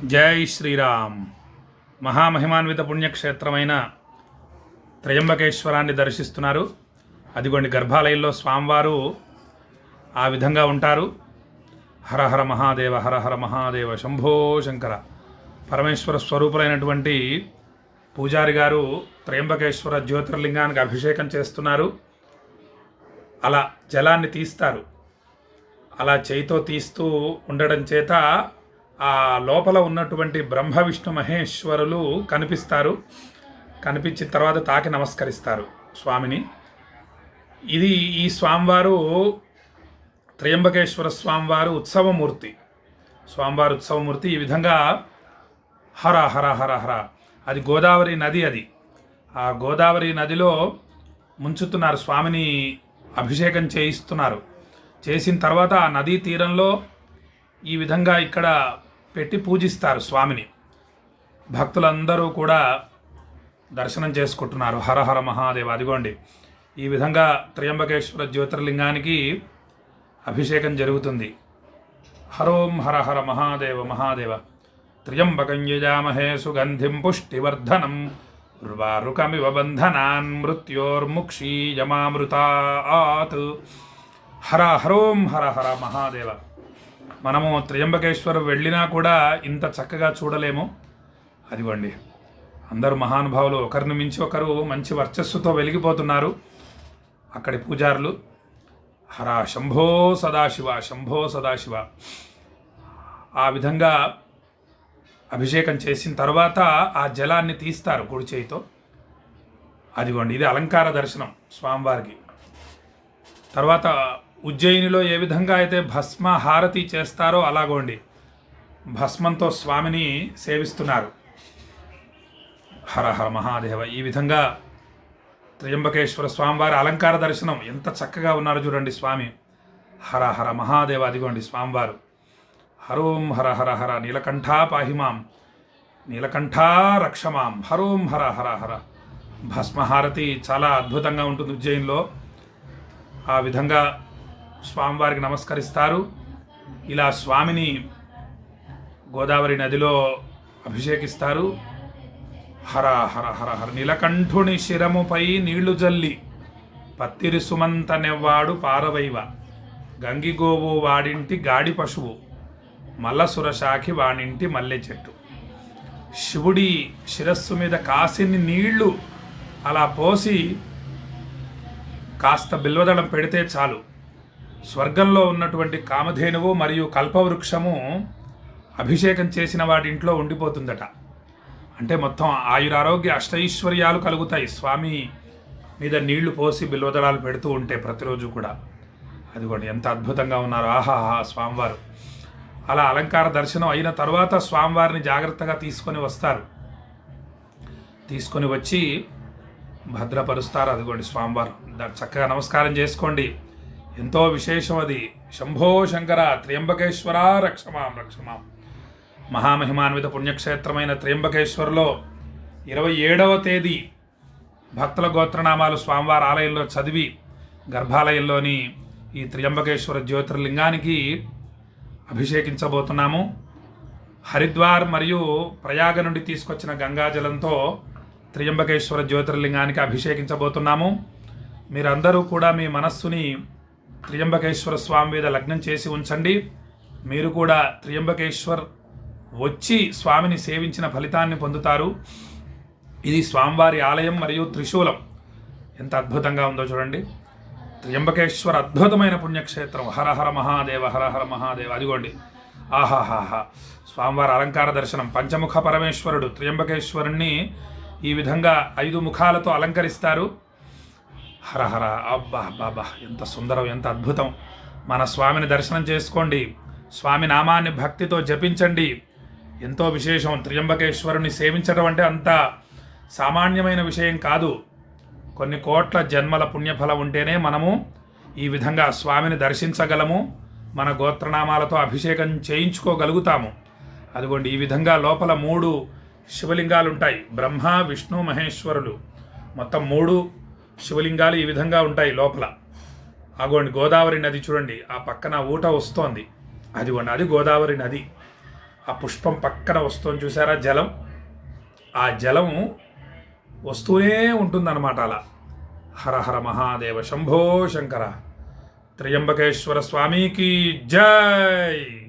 జై శ్రీరామ్. మహామహిమాన్విత పుణ్యక్షేత్రమైన త్రయంబకేశ్వరాన్ని దర్శిస్తున్నారు. అదిగోండి గర్భాలయంలో స్వామివారు ఆ విధంగా ఉంటారు. హర హర మహాదేవ, హర హర మహాదేవ, శంభో శంకర. పరమేశ్వర స్వరూపులైనటువంటి పూజారి గారు త్రయంబకేశ్వర జ్యోతిర్లింగానికి అభిషేకం చేస్తున్నారు. అలా జలాన్ని తీస్తారు. అలా చేయితో తీస్తూ ఉండడం చేత ఆ లోపల ఉన్నటువంటి బ్రహ్మ విష్ణు మహేశ్వరులు కనిపిస్తారు. కనిపించిన తర్వాత తాకి నమస్కరిస్తారు స్వామిని. ఇది ఈ స్వామివారు త్రయంబకేశ్వర స్వామివారు ఉత్సవమూర్తి. స్వామివారు ఉత్సవమూర్తి. ఈ విధంగా హర హర హర హర. అది గోదావరి నది. అది ఆ గోదావరి నదిలో ముంచుతున్నారు స్వామిని, అభిషేకం చేయిస్తున్నారు. చేసిన తర్వాత ఆ నదీ తీరంలో ఈ విధంగా ఇక్కడ పెట్టి పూజిస్తారు స్వామిని. భక్తులందరూ కూడా దర్శనం చేసుకుంటున్నారు. హర హర మహాదేవ. అదిగోండి ఈ విధంగా త్రయంబకేశ్వర జ్యోతిర్లింగానికి అభిషేకం జరుగుతుంది. హరోం హర హర మహాదేవ మహాదేవ. త్ర్యంబకం యజామహే సుగంధిం పుష్టివర్ధనం ఉర్వారుకమివ బంధనాన్ మృత్యోర్ముక్షీయమామృతాత్. హర హరోం హర హర మహాదేవ. మనము త్రయంబకేశ్వరం వెళ్ళినా కూడా ఇంత చక్కగా చూడలేము. అదిగోండి అందరూ మహానుభావులు ఒకరిని మించి ఒకరు మంచి వర్చస్సుతో వెలిగిపోతున్నారు అక్కడి పూజారులు. హర శంభో సదాశివ, శంభో సదాశివ. ఆ విధంగా అభిషేకం చేసిన తర్వాత ఆ జలాన్ని తీస్తారు కుడి చేయితో. అదిగోండి ఇది అలంకార దర్శనం స్వామివారికి. తర్వాత ఉజ్జయినిలో ఏ విధంగా అయితే భస్మ హారతి చేస్తారో అలాగోండి భస్మంతో స్వామిని సేవిస్తున్నారు. హర హర మహాదేవ. ఈ విధంగా త్రయంబకేశ్వర స్వామివారి అలంకార దర్శనం. ఎంత చక్కగా ఉన్నారు చూడండి స్వామి. హర హర మహాదేవ. అదిగోండి స్వామివారు. హరోం హర హర హర. నీలకంఠా పాహిమాం, నీలకంఠా రక్షమాం. హరోం హర హర హర. భస్మహారతి చాలా అద్భుతంగా ఉంటుంది ఉజ్జయిన్లో. ఆ విధంగా స్వామివారికి నమస్కరిస్తారు. ఇలా స్వామిని గోదావరి నదిలో అభిషేకిస్తారు. హర హర హర హర. నీలకంఠుని శిరముపై నీళ్లు జల్లి పత్తిరి సుమంత నెవ్వాడు పారవైవ గంగిగోవు వాడింటి గాడి పశువు మల్లసురశాఖి వాడింటి మల్లె చెట్టు. శివుడి శిరస్సు మీద కాసిని నీళ్లు అలా పోసి కాస్త బిల్వదళం పెడితే చాలు, స్వర్గంలో ఉన్నటువంటి కామధేనువు మరియు కల్పవృక్షము అభిషేకం చేసిన వాడి ఇంట్లో ఉండిపోతుందట. అంటే మొత్తం ఆయురారోగ్య అష్టైశ్వర్యాలు కలుగుతాయి స్వామి మీద నీళ్లు పోసి బిల్వదళాలు పెడుతూ ఉంటే ప్రతిరోజు కూడా. అదిగోండి ఎంత అద్భుతంగా ఉన్నారు. ఆహాహా స్వామివారు. అలా అలంకార దర్శనం అయిన తర్వాత స్వామివారిని జాగ్రత్తగా తీసుకొని వస్తారు. తీసుకొని వచ్చి భద్రపరుస్తారు. అదిగోండి స్వామివారు. చక్కగా నమస్కారం చేసుకోండి. ఎంతో విశేషం అది. శంభో శంకర. త్రయంబకేశ్వర రక్షమాం రక్షమాం. మహామహిమాన్విత పుణ్యక్షేత్రమైన త్రయంబకేశ్వరలో 27వ తేదీ భక్తుల గోత్రనామాలు స్వామివారి ఆలయంలో చదివి గర్భాలయంలోని ఈ త్రయంబకేశ్వర జ్యోతిర్లింగానికి అభిషేకించబోతున్నాము. హరిద్వార్ మరియు ప్రయాగ నుండి తీసుకొచ్చిన గంగాజలంతో త్రయంబకేశ్వర జ్యోతిర్లింగానికి అభిషేకించబోతున్నాము. మీరందరూ కూడా మీ మనస్సుని త్రయంబకేశ్వర స్వామి మీద లగ్నం చేసి ఉంచండి. మీరు కూడా త్రయంబకేశ్వర్ వచ్చి స్వామిని సేవించిన ఫలితాన్ని పొందుతారు. ఇది స్వామివారి ఆలయం మరియు త్రిశూలం ఎంత అద్భుతంగా ఉందో చూడండి. త్రయంబకేశ్వర అద్భుతమైన పుణ్యక్షేత్రం. హర హర మహాదేవ, హర హర మహాదేవ. అదిగోండి ఆహాహాహా. స్వామివారి అలంకార దర్శనం. పంచముఖ పరమేశ్వరుడు త్రయంబకేశ్వరుణ్ణి ఈ విధంగా 5 ముఖాలతో అలంకరిస్తారు. హర హర. అబ్బా బాబా ఎంత సుందరం, ఎంత అద్భుతం. మన స్వామిని దర్శనం చేసుకోండి. స్వామి నామాన్ని భక్తితో జపించండి. ఎంతో విశేషం. త్రయంబకేశ్వరుని సేవించడం అంటే అంత సామాన్యమైన విషయం కాదు. కొన్ని కోట్ల జన్మల పుణ్యఫలం ఉంటేనే మనము ఈ విధంగా స్వామిని దర్శించగలము, మన గోత్రనామాలతో అభిషేకం చేయించుకోగలుగుతాము. అదిగోండి ఈ విధంగా లోపల 3 శివలింగాలు ఉంటాయి. బ్రహ్మ విష్ణు మహేశ్వరులు. మొత్తం 3 శివలింగాలు ఈ విధంగా ఉంటాయి లోపల. అగోండి గోదావరి నది చూడండి, ఆ పక్కన ఊట వస్తోంది. అదిగోండి అది గోదావరి నది. ఆ ఆ పుష్పం పక్కన వస్తుంది చూసారా జలం, ఆ జలం వస్తూనే ఉంటుందన్నమాట అలా. హర హర మహాదేవ శంభో శంకర. త్రయంబకేశ్వర స్వామికి జై.